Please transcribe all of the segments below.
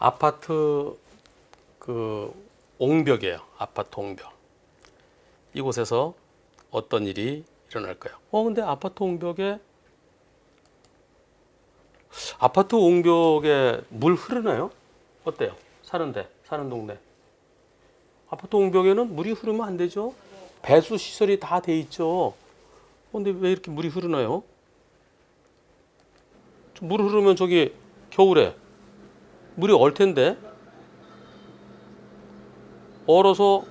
아파트 옹벽이에요. 아파트 옹벽. 이곳에서 어떤 일이 일어날까요? 근데 아파트 옹벽에 물 흐르나요? 어때요? 사는 동네. 아파트 옹벽에는 물이 흐르면 안 되죠. 배수 시설이 다 돼 있죠. 근데 왜 이렇게 물이 흐르나요? 물 흐르면 저기 겨울에 물이 얼 텐데 얼어서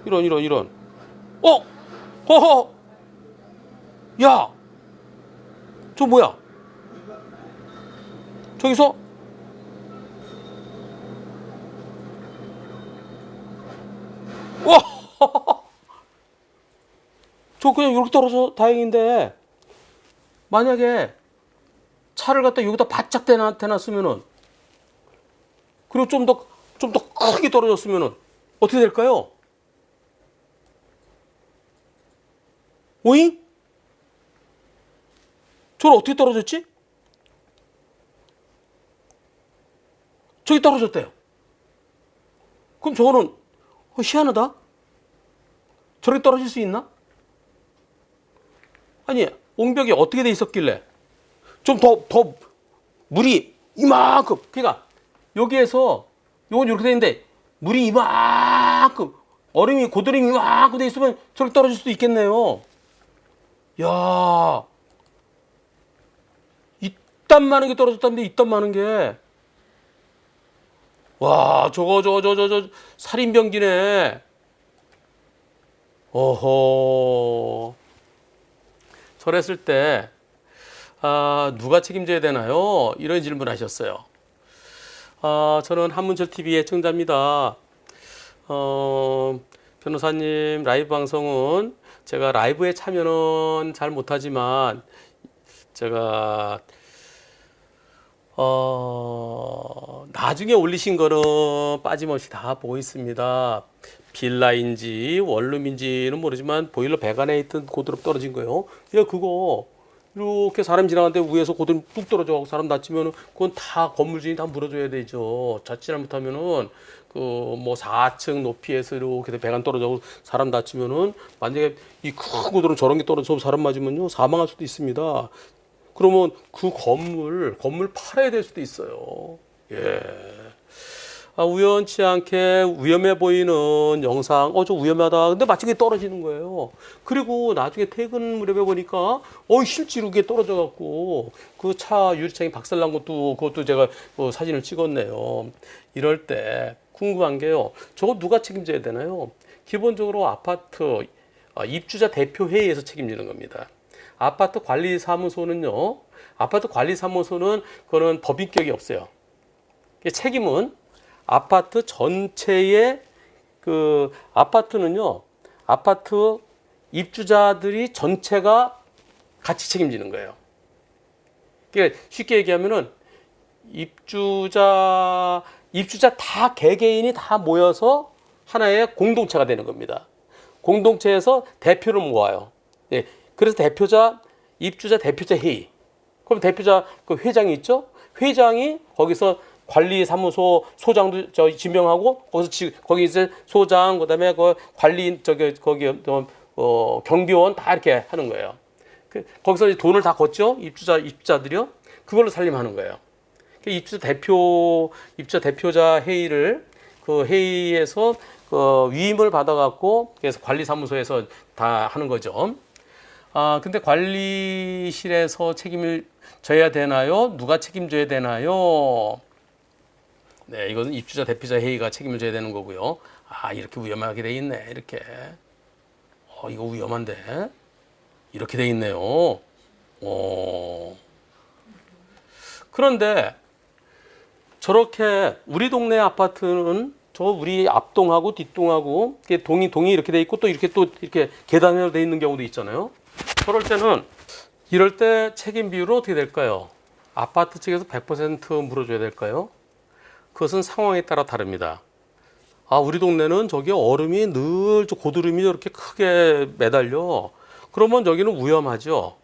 이런 허허 야, 저 뭐야? 저기서 와, 저 그냥 이렇게 떨어져 다행인데 만약에 차를 갖다 여기다 바짝 대놨으면은 그리고 좀 더 크게 떨어졌으면은 어떻게 될까요? 오잉? 저는 어떻게 떨어졌지? 저기 떨어졌대요. 그럼 저거는 희한하다. 저렇게 떨어질 수 있나? 아니, 옹벽이 어떻게 돼 있었길래 좀 더 물이 이만큼, 그러니까 여기에서 요건 이렇게 돼 있는데 물이 이만큼, 고드름이 이만큼 돼 있으면 저렇게 떨어질 수도 있겠네요. 야, 이딴 많은 게 떨어졌다는데 이딴 많은 게, 와, 저거 살인병기네. 어허. 저랬을 때 누가 책임져야 되나요? 이런 질문 하셨어요. 저는 한문철 TV의 청자입니다. 변호사님 라이브 방송은 제가 라이브에 참여는 잘 못하지만 제가 나중에 올리신 거는 빠짐없이 다 보고 있습니다. 빌라인지 원룸인지는 모르지만 보일러 배관에 있던 고드름 떨어진 거예요. 그거 이렇게 사람 지나가는데 위에서 고드름 뚝 떨어져 사람 다치면은 그건 다 건물 주인이 다 물어줘야 되죠. 자칫 잘못하면은 뭐 4층 높이에서 이렇게 배관 떨어져 사람 다치면은 만약에 이 큰 고드름 저런 게 떨어져서 사람 맞으면요 사망할 수도 있습니다. 그러면 그 건물 팔아야 될 수도 있어요. 예. 우연치 않게 위험해 보이는 영상, 저 위험하다. 근데 마치 그게 떨어지는 거예요. 그리고 나중에 퇴근 무렵에 보니까, 실제로 그게 떨어져갖고, 그 차 유리창이 박살난 그것도 제가 사진을 찍었네요. 이럴 때 궁금한 게요. 저거 누가 책임져야 되나요? 기본적으로 아파트 입주자 대표회의에서 책임지는 겁니다. 아파트 관리사무소는요, 그거는 법인격이 없어요. 책임은 아파트 전체의 아파트는요, 아파트 입주자들이 전체가 같이 책임지는 거예요. 그러니까 쉽게 얘기하면은 입주자 다 개개인이 다 모여서 하나의 공동체가 되는 겁니다. 공동체에서 대표를 모아요. 예, 그래서 입주자 대표자 회의. 그럼 대표자 회장이 있죠? 회장이 거기서 관리사무소 소장도 지명하고 거기 있을 소장 그다음에 관리 경비원 다 이렇게 하는 거예요. 거기서 돈을 다 걷죠? 입주자들이요. 그걸로 살림하는 거예요. 입주자 대표자 회의를 그 회의에서 위임을 받아갖고 그래서 관리사무소에서 다 하는 거죠. 근데 관리실에서 책임을 져야 되나요? 누가 책임져야 되나요? 네, 이것은 입주자 대표자 회의가 책임을 져야 되는 거고요. 이렇게 위험하게 돼 있네. 이렇게. 이거 위험한데. 이렇게 돼 있네요. 그런데 저렇게 우리 동네 아파트는 우리 앞동하고 뒷동하고 동이 이렇게 돼 있고 또 이렇게 계단으로 돼 있는 경우도 있잖아요. 이럴 때 책임 비율은 어떻게 될까요? 아파트 측에서 100% 물어줘야 될까요? 그것은 상황에 따라 다릅니다. 우리 동네는 저기 얼음이 늘 고드름이 이렇게 크게 매달려. 그러면 여기는 위험하죠.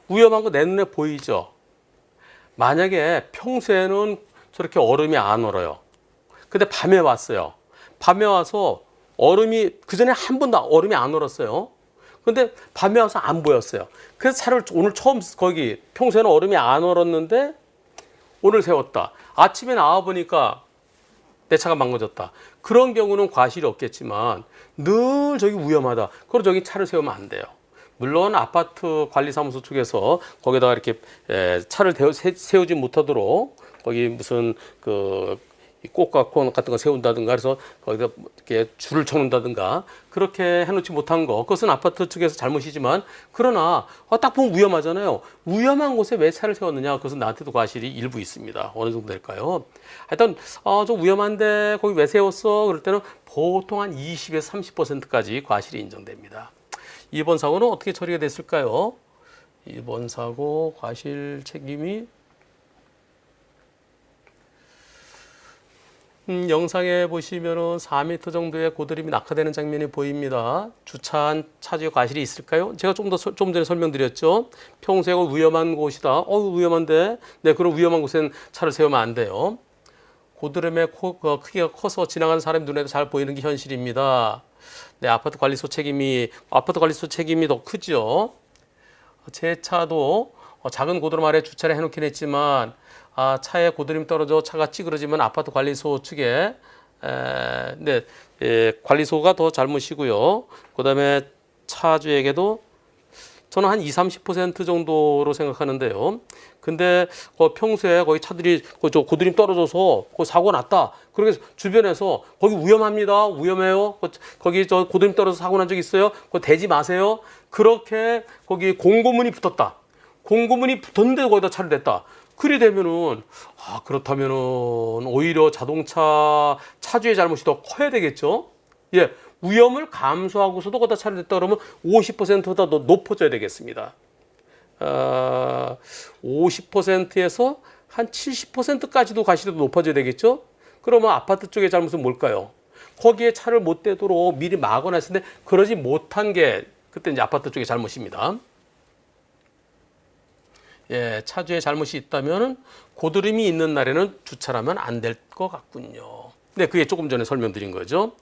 위험한 거 내 눈에 보이죠. 만약에 평소에는 저렇게 얼음이 안 얼어요. 근데 밤에 왔어요. 밤에 와서 얼음이 그전에 한 번도 얼음이 안 얼었어요. 근데 밤에 와서 안 보였어요. 그래서 차를 오늘 처음 거기 평소에는 얼음이 안 얼었는데 오늘 세웠다. 아침에 나와 보니까 내 차가 망가졌다. 그런 경우는 과실이 없겠지만 늘 저기 위험하다. 그럼 저기 차를 세우면 안 돼요. 물론 아파트 관리사무소 측에서 거기다가 이렇게 차를 세우지 못하도록 거기 무슨 그 꽃과 콘 같은 거 세운다든가 해서 거기다 이렇게 줄을 쳐놓는다든가 그렇게 해놓지 못한 거 그것은 아파트 측에서 잘못이지만 그러나 딱 보면 위험하잖아요. 위험한 곳에 왜 차를 세웠느냐 그것은 나한테도 과실이 일부 있습니다. 어느 정도 될까요? 하여튼 좀 위험한데 거기 왜 세웠어? 그럴 때는 보통 한 20에서 30%까지 과실이 인정됩니다. 이번 사고는 어떻게 처리가 됐을까요? 이번 사고 과실 책임이 영상에 보시면은 4m 정도의 고드름이 낙하되는 장면이 보입니다. 주차한 차주의 과실이 있을까요? 제가 좀 전에 설명드렸죠. 평소에 위험한 곳이다. 위험한데. 네, 그런 위험한 곳엔 차를 세우면 안 돼요. 고드름의 크기가 커서 지나가는 사람 눈에도 잘 보이는 게 현실입니다. 네, 아파트 관리소 책임이 더 크죠. 제 차도 작은 고드름 아래 주차를 해놓긴 했지만 차에 고드름이 떨어져 차가 찌그러지면 아파트 관리소 측에 관리소가 더 잘못이고요. 그다음에 차주에게도 저는 한 20-30% 정도로 생각하는데요. 근데 평소에 거기 차들이 저 고드름 떨어져서 사고 났다. 그렇게 주변에서 거기 위험합니다. 위험해요. 거기 저 고드름 떨어져서 사고 난 적 있어요. 그거 대지 마세요. 그렇게 거기 공고문이 붙었다. 공고문이 붙었는데 거기다 차를 댔다. 그리 되면은 그렇다면은 오히려 자동차 차주의 잘못이 더 커야 되겠죠. 예, 위험을 감수하고서도 거기다 차를 댔다 그러면 50%보다 더 높아져야 되겠습니다. 50%에서 한 70%까지도 과실이 높아져야 되겠죠. 그러면 아파트 쪽의 잘못은 뭘까요? 거기에 차를 못 대도록 미리 막아놨는데 그러지 못한 게 그때 이제 아파트 쪽의 잘못입니다. 예, 차주의 잘못이 있다면 고드름이 있는 날에는 주차하면 안 될 것 같군요. 네, 그게 조금 전에 설명드린 거죠.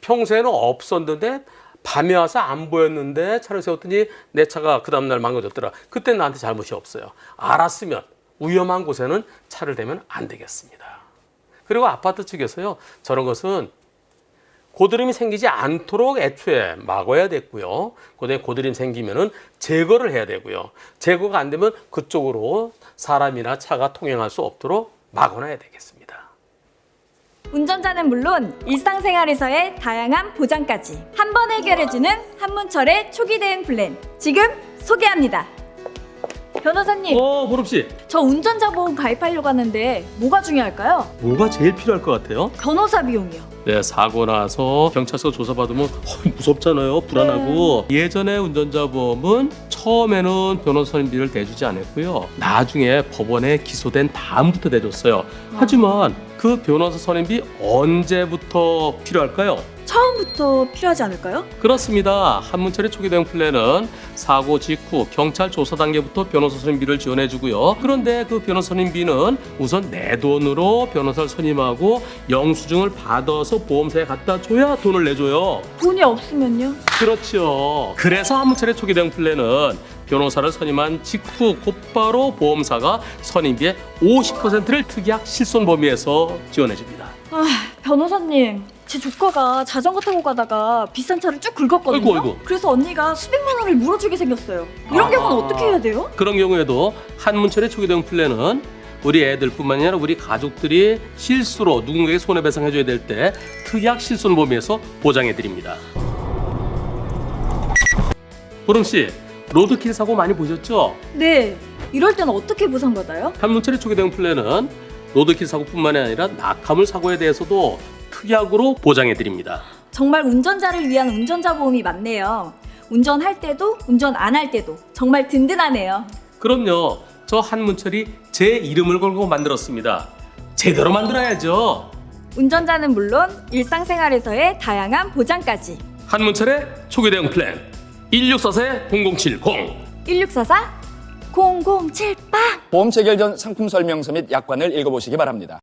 평소에는 없었는데 밤에 와서 안 보였는데 차를 세웠더니 내 차가 그 다음날 망가졌더라. 그때 나한테 잘못이 없어요. 알았으면 위험한 곳에는 차를 대면 안 되겠습니다. 그리고 아파트 측에서요. 저런 것은 고드름이 생기지 않도록 애초에 막아야 됐고요. 그다음에 고드름 생기면은 제거를 해야 되고요. 제거가 안 되면 그쪽으로 사람이나 차가 통행할 수 없도록 막아놔야 되겠습니다. 운전자는 물론 일상생활에서의 다양한 보장까지 한 번 해결해주는 한문철의 초기 대응 플랜 지금 소개합니다. 변호사님, 보름씨. 저 운전자 보험 가입하려고 하는데 뭐가 중요할까요? 뭐가 제일 필요할 것 같아요? 변호사 비용이요. 네, 사고 나서 경찰서 조사받으면 무섭잖아요. 불안하고. 예전에 운전자 보험은 처음에는 변호사님비를 대주지 않았고요. 나중에 법원에 기소된 다음부터 대줬어요. 하지만 그 변호사 선임비 언제부터 필요할까요? 처음부터 필요하지 않을까요? 그렇습니다. 한문철의 초기 대응 플랜은 사고 직후 경찰 조사 단계부터 변호사 선임비를 지원해주고요. 그런데 그 변호사 선임비는 우선 내 돈으로 변호사를 선임하고 영수증을 받아서 보험사에 갖다 줘야 돈을 내줘요. 돈이 없으면요? 그렇죠. 그래서 한문철의 초기 대응 플랜은 변호사를 선임한 직후 곧바로 보험사가 선임비의 50%를 특약 실손 범위에서 지원해줍니다. 변호사님, 제 조카가 자전거 타고 가다가 비싼 차를 쭉 긁었거든요. 아이고. 그래서 언니가 수백만 원을 물어주게 생겼어요. 이런 경우는 어떻게 해야 돼요? 그런 경우에도 한문철의 초기 대응 플랜은 우리 애들뿐만 아니라 우리 가족들이 실수로 누군가에게 손해배상해줘야 될 때 특약 실손 범위에서 보장해드립니다. 보름씨, 로드킬 사고 많이 보셨죠? 네. 이럴 때는 어떻게 보상받아요? 한문철의 초기 대응 플랜은 로드킬 사고뿐만 아니라 낙하물 사고에 대해서도 특약으로 보장해드립니다. 정말 운전자를 위한 운전자 보험이 많네요. 운전할 때도 운전 안 할 때도 정말 든든하네요. 그럼요. 저 한문철이 제 이름을 걸고 만들었습니다. 제대로 만들어야죠. 운전자는 물론 일상생활에서의 다양한 보장까지. 한문철의 초기 대응 플랜 1644-0070 1644 007빵! 보험 체결 전 상품 설명서 및 약관을 읽어보시기 바랍니다.